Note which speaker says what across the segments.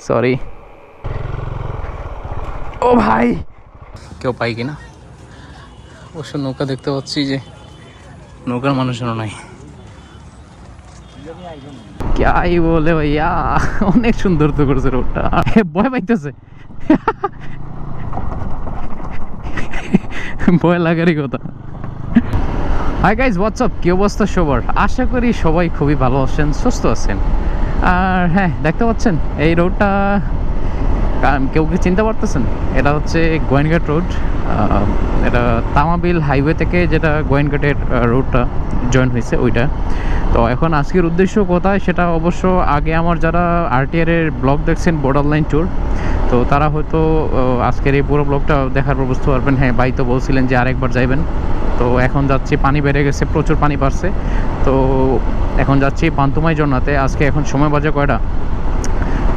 Speaker 1: Sorry. ও ভাই, কেউ পাই কিনা? অবশ্য নৌকা দেখতে পাচ্ছি, যে নৌকার মানুষজনও নাই। কি বলে ভাইয়া, অনেক সুন্দর তো করছে রোডটা। ভয় পাইতেছে, ভয় লাগারই কথা। হাই গাইজ, হোয়াটসঅ্যাপ, কি অবস্থা সবার? আশা করি সবাই খুবই ভালো আছেন, সুস্থ আছেন। আর হ্যাঁ, দেখতে পাচ্ছেন এই রোডটা, কেউ কি চিনতে পারতেছেন? এটা হচ্ছে গোয়েনঘাট রোড। এটা তামাবিল হাইওয়ে থেকে যেটা গোয়েনঘাটের রোডটা জয়েন হয়েছে ওইটা। তো এখন আজকের উদ্দেশ্য কোথায় সেটা অবশ্য আগে আমার যারা আরটিআর এর ব্লগ দেখছেন, বর্ডার লাইন ট্যুর, তো তারা হয়তো আজকের এই পুরো ব্লগটা দেখার পর বুঝতে পারবেন। হ্যাঁ, ভাই তো বলছিলেন যে আরেকবার যাইবেন। তো এখন যাচ্ছি, পানি বেড়ে গেছে, প্রচুর পানি বাড়ছে। তো এখন যাচ্ছি পান্তুমাই ঝর্ণাতে। আজকে এখন সময় বাজে কয়টা?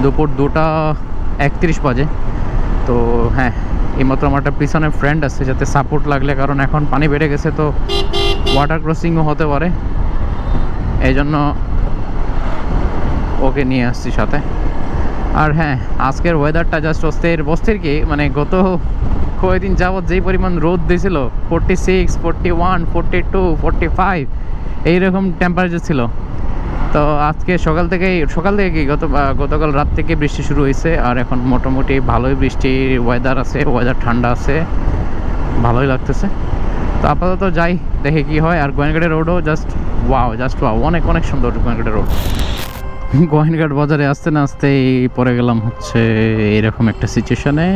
Speaker 1: দুপুর 2:31 বাজে। তো হ্যাঁ, এইমাত্র আমার একটা পিছনে ফ্রেন্ড আছে, যাতে সাপোর্ট লাগলে, কারণ এখন পানি বেড়ে গেছে, তো ওয়াটার ক্রসিংও হতে পারে, এই জন্য ওকে নিয়ে আসছি সাথে। আর হ্যাঁ, আজকের ওয়েদারটা জাস্ট অস্থির কি, মানে গত কয়েকদিন যাবৎ যেই পরিমাণ রোদ দিয়েছিল, 46, 41, 42, 45 এইরকম টেম্পারেচার ছিল। তো আজকে সকাল থেকে কি গতকাল রাত থেকে বৃষ্টি শুরু হয়েছে, আর এখন মোটামুটি ভালোই বৃষ্টির ওয়েদার আছে, ওয়েদার ঠান্ডা আছে, ভালোই লাগতেছে। তো আপাতত যাই, দেখে কি হয়। আর গোয়েনঘাটের রোডও জাস্ট ওয়াও, অনেক অনেক সুন্দর গোয়েনঘাটের রোড। গোয়েনঘাট বাজারে আসতে না আসতেই পরে গেলাম হচ্ছে এরকম একটা সিচুয়েশনে।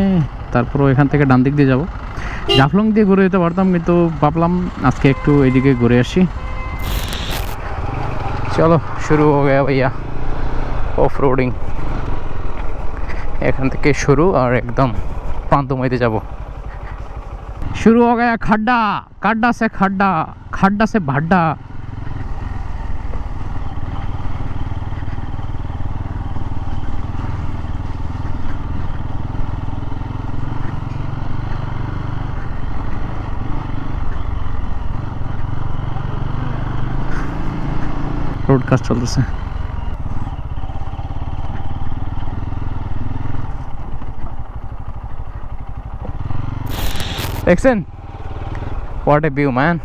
Speaker 1: তারপরও এখান থেকে ডান দিক দিয়ে যাবো, জাফলং দিয়ে ঘুরে যেতে পারতাম, কিন্তু ভাবলাম আজকে একটু এইদিকে ঘুরে আসি। চলো শুরু হয়ে গেয়া ভাইয়া অফ রোডিং। এখান থেকে শুরু, আর একদম পান্তুমাইতে যাব। শুরু হয়ে গেয়া খাড্ডা, খাড্ডা সে খাড্ডা, খাড্ডা সে ভাড্ডা। রোড কাজ চলতেছে। দেখছেন? What a view man.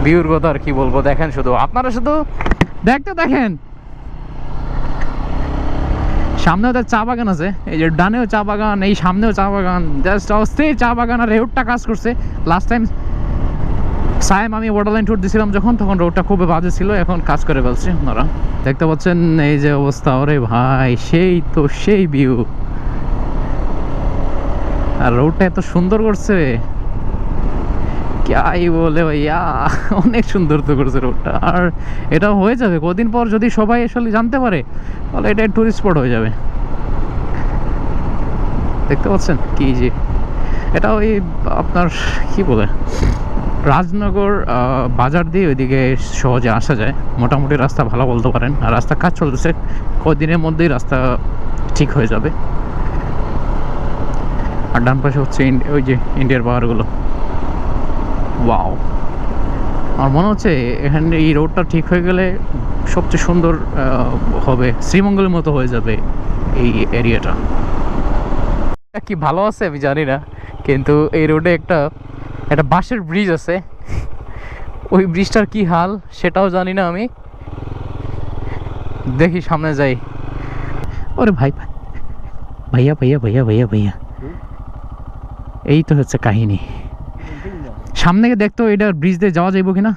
Speaker 1: ভিউর কথা আর কি বলবো, দেখেন শুধু, আপনারা শুধু দেখেন। সামনে ওদের চা বাগান আছে, এই যে ডানেও চা বাগান, এই সামনেও চা বাগান, জাস্ট অস্থির চা বাগান। আর রোডটা কাজ করছে। লাস্ট টাইম সাইম আমি বর্ডার লাইন ট্যুর দিয়েছিলাম যখন, তখন রোডটা খুবই বাজে ছিল, এখন কাজ করে ফেলছে ওনারা। দেখতে পাচ্ছেন এই যে অবস্থা, ওরে ভাই সেই তো সেই ভিউ। আর রোডটা এত সুন্দর করছে, কি বলে ভাইয়া, অনেক সুন্দর তো করছে রোডটা। আর এটা হয়ে যাবে কদিন পর, যদি সবাই আসলে জানতে পারে, তাহলে এটা টুরিস্ট স্পট হয়ে যাবে। দেখতে পাচ্ছেন কি যে, এটা ওই আপনার কি বলে, রাজনগর বাজার দিয়ে ওইদিকে সহজে আসা যায়, মোটামুটি রাস্তা ভালো বলতে পারেন। আর রাস্তা কাজ চলতেছে, কদিনের মধ্যেই রাস্তা ঠিক হয়ে যাবে। আর ডান পাশে হচ্ছে ওই যে ইন্ডিয়ার পাহাড়গুলো। ওয়াও, আমার মনে হচ্ছে এখানে এই রোডটা ঠিক হয়ে গেলে সবচেয়ে সুন্দর হবে, শ্রীমঙ্গলের মতো হয়ে যাবে এই এরিয়াটা। কি ভালো আছে আমি জানি না, কিন্তু এই রোডে একটা বাঁশের ব্রিজ আছে, ওই ব্রিজটার কি হাল সেটাও জানি না আমি। দেখি সামনে যাই। ওরে ভাই, ভাইয়া ভাইয়া ভাইয়া ভাইয়া ভাইয়া, এই তো হচ্ছে কাহিনী। সামনে দেখতো এটা ব্রিজ দিয়ে যাওয়া যাইব কিনা।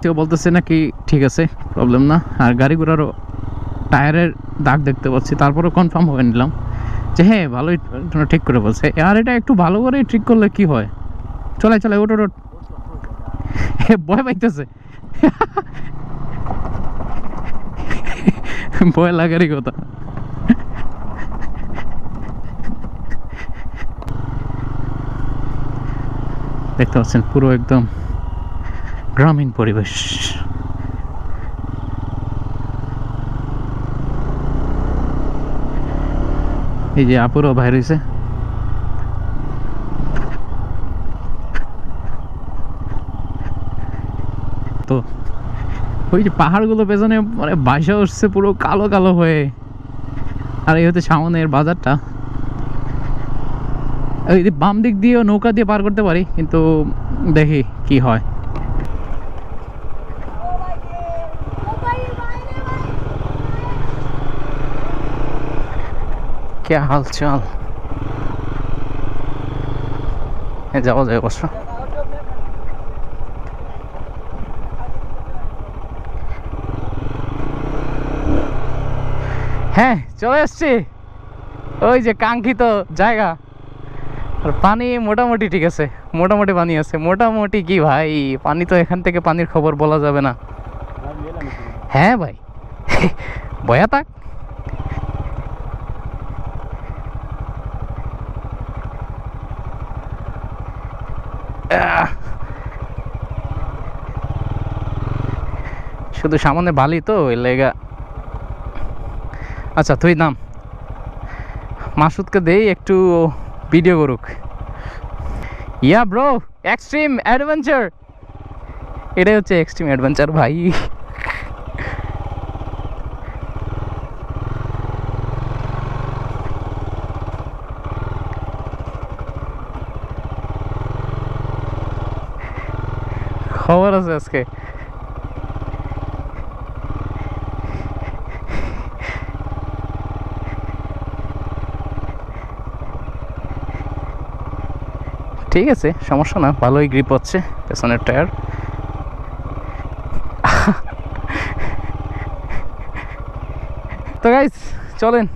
Speaker 1: কেউ বলতেছে নাকি ঠিক আছে, প্রবলেম না। আর গাড়ি ঘোড়ারও টায়ারের দাগ দেখতে পাচ্ছি, তারপরেও কনফার্ম হয়ে নিলাম যে হ্যাঁ ভালোই ঠিক করে বলছে। আর এটা একটু ভালো করে ঠিক করলে কি হয়। চলে ওট ওট, ভয় পাইতেছে, ভয় লাগারই কথা। দেখতে পাচ্ছেন পুরো একদম গ্রামীণ পরিবেশ। এই যে আপুরও বাইরে হয়েছে। ওই যে পাহাড়গুলো পেছনে মানে বাসা উঠছে পুরো কালো কালো হয়ে। আর এই হচ্ছে সামনের বাজারটা। এই বাম দিক দিয়েও নৌকা দিয়ে পার করতে পারি, কিন্তু দেখি কি হয়। क्या हाल चाल? যাওয়া যায় অবশ্য। হ্যাঁ চলে এসছি ওই যে কাঙ্ক্ষিত জায়গা। আর পানি মোটামুটি ঠিক আছে, মোটামুটি পানি আছে। মোটামুটি কি ভাই, পানি তো এখান থেকে পানির খবর বলা যাবে না। হ্যাঁ ভাই বয়া থাক। শুধু সামনে বালি তো ওই লেগা। আচ্ছা তুই নাম, মাসুদকে দেই একটু ভিডিও করুক। ইয়া ব্রো, এক্সট্রিম অ্যাডভেঞ্চার, এটাই হচ্ছে এক্সট্রিম অ্যাডভেঞ্চার ভাই। খবর আছে আজকে। ঠিক আছে সমস্যা না, ভালোই গ্রিপ হচ্ছে পেছনের টায়ার। তো গাইস চলেন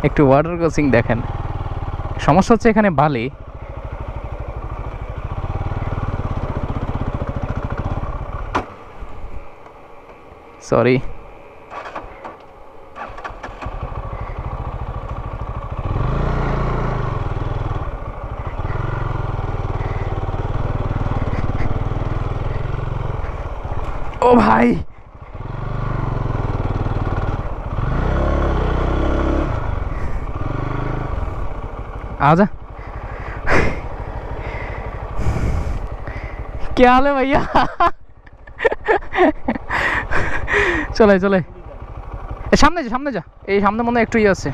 Speaker 1: একটু ওয়াটার ক্রসিং দেখেন। সমস্যা হচ্ছে এখানে বালি। সরি ও ভাই, आजा। क्या हाल है भैया? চলে চলে সামনে যা, সামনে যা। এই সামনে মনে একটু ইয়ে আছে।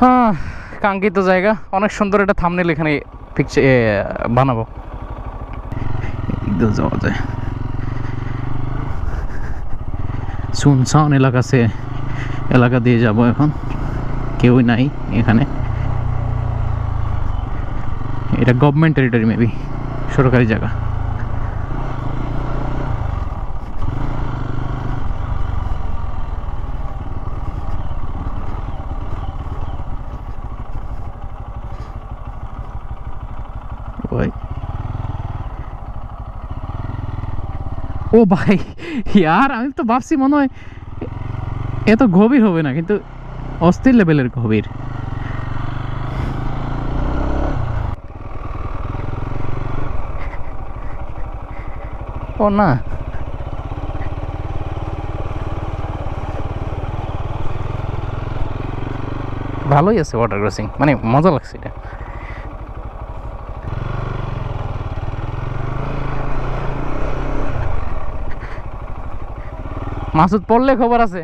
Speaker 1: হ্যাঁ কাঙ্ক্ষিত জায়গা, অনেক সুন্দর একটা থাম্বনেল এখানে পিকচার বানাবো। যাওয়া যায় শুনছান এলাকা দিয়ে যাব এখন, কেউই নাই এখানে। এটা গভর্নমেন্ট টেরিটরি, মেবি সরকারি জায়গা। ও ভাই यार, আমি তো ভাবছি মনে হয় এত গভীর হবে না, কিন্তু অস্থির লেভেলের গভীর। ও না, ভালোই আছে ওয়াটার ক্রসিং, মানে মজা লাগছে এটা। মাসুদ পড়লে খবর আছে,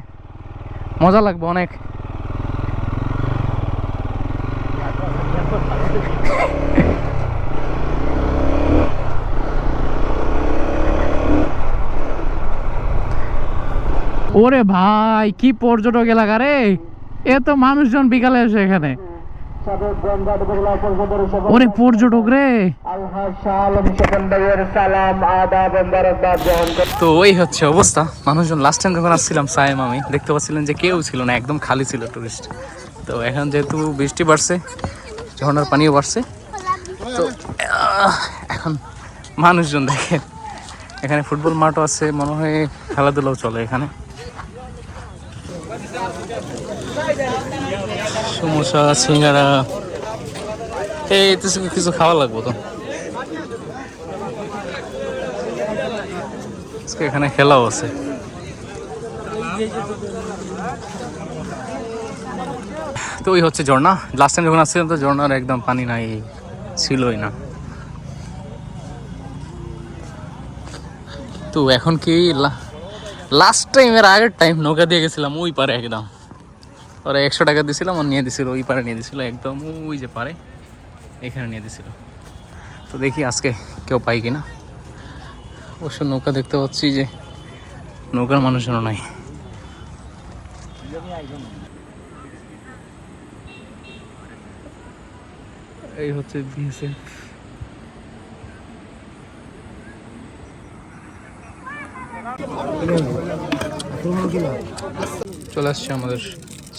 Speaker 1: মজা লাগবে অনেক। ওরে ভাই কি পর্যটক এলাকা রে, এত মানুষজন বিকালে এসে এখানে। ওরে পর্যটক রে। তো ওই হচ্ছে অবস্থা, মানুষজন লাস্ট টাইম যখন আসছিলাম সায়েম আমি দেখতে পাচ্ছিলাম যে কেউ ছিল না, একদম খালি ছিল টুরিস্ট। তো এখন যেহেতু বৃষ্টি বাড়ছে, ঝর্ণার পানিও বাড়ছে, তো এখন মানুষজন দেখেন। এখানে ফুটবল মাঠও আছে, মনে হয় খেলাধুলাও চলে এখানে। সমোসা, সিঙ্গারা, এই কিছু খাওয়া লাগবো তো। আজকে এখানে খেলাও আছে। তো ওই হচ্ছে ঝর্ণা। লাস্ট টাইম যখন আসছিলাম তো ঝর্ণার একদম পানি নাই, ছিলই না। তো এখন কি লাস্ট টাইম এর আগের টাইম নৌকা দিয়ে গেছিলাম ওই পারে একদম, ওরা 100 টাকা দিয়েছিলাম, আর নিয়ে দিছিল ওই পারে, নিয়ে দিছিল একদম ওই যে পারে এখানে নিয়ে দিছিল। তো দেখি আজকে কেউ পাই কিনা। অবশ্য নৌকা দেখতে পাচ্ছি যে নৌকার মানুষজন নাই। এই হচ্ছে বিএসএফ। চলে আসছে আমাদের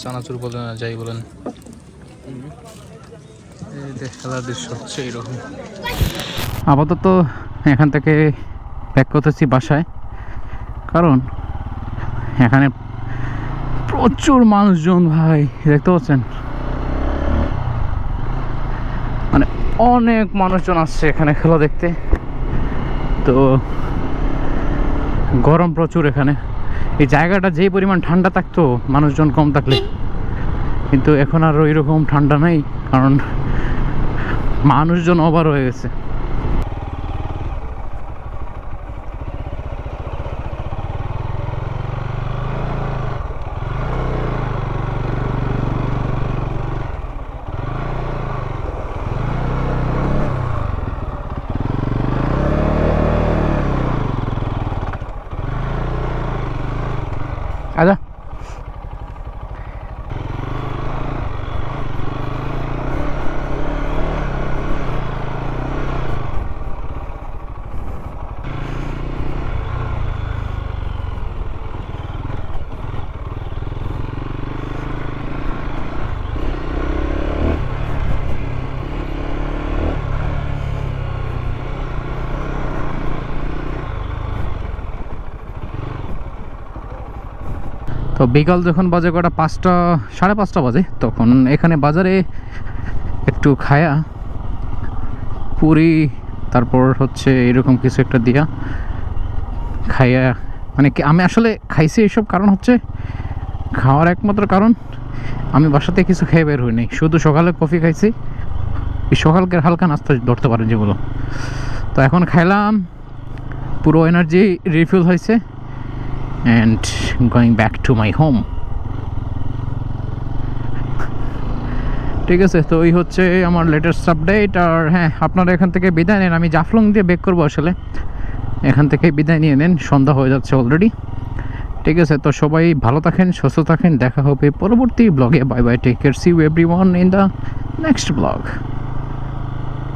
Speaker 1: চানাচুর বলেন আর যাই বলেন, খেলার দৃশ্য হচ্ছে এইরকম। আপাতত এখান থেকে ব্যাক করতেছি বাসায়, কারণ এখানে প্রচুর মানুষজন ভাই, দেখতে পাচ্ছেন মানে অনেক মানুষজন আসছে এখানে খেলা দেখতে। তো গরম প্রচুর এখানে। এই জায়গাটা যেই পরিমাণ ঠান্ডা থাকতো মানুষজন কম থাকলে, কিন্তু এখন আর ওই রকম ঠান্ডা নাই, কারণ মানুষজন ওভার হয়ে গেছে। আচ্ছা তো বিকাল যখন বাজে কটা 5টা 5:30 বাজে, তখন এখানে বাজারে একটু খায়া পুরি, তারপর হচ্ছে এরকম কিছু একটা দিয়া খাইয়া, মানে আমি আসলে খাইছি এইসব কারণ হচ্ছে খাওয়ার একমাত্র কারণ আমি বাসাতে কিছু খেয়ে বের হই নাই, শুধু সকালে কফি খাইছি। এই সকালকে হালকা নাস্তা ধরতে পারেন যেগুলো। তো এখন খাইলাম, পুরো এনার্জি রিফিল হয়েছে, and going back to my home. ঠিক আছে, তো এই হচ্ছে আমার লেটেস্ট আপডেট। আর হ্যাঁ, আপনারা এখান থেকে বিদায় নেন, আমি জাফলং দিয়ে বেক করবো। আসলে এখান থেকে বিদায় নিয়ে নেন, সন্ধ্যা হয়ে যাচ্ছে অলরেডি। ঠিক আছে, তো সবাই ভালো থাকেন, সুস্থ থাকেন, দেখা হবে পরবর্তী ব্লগে। Bye bye, take care, see you everyone in the next blog.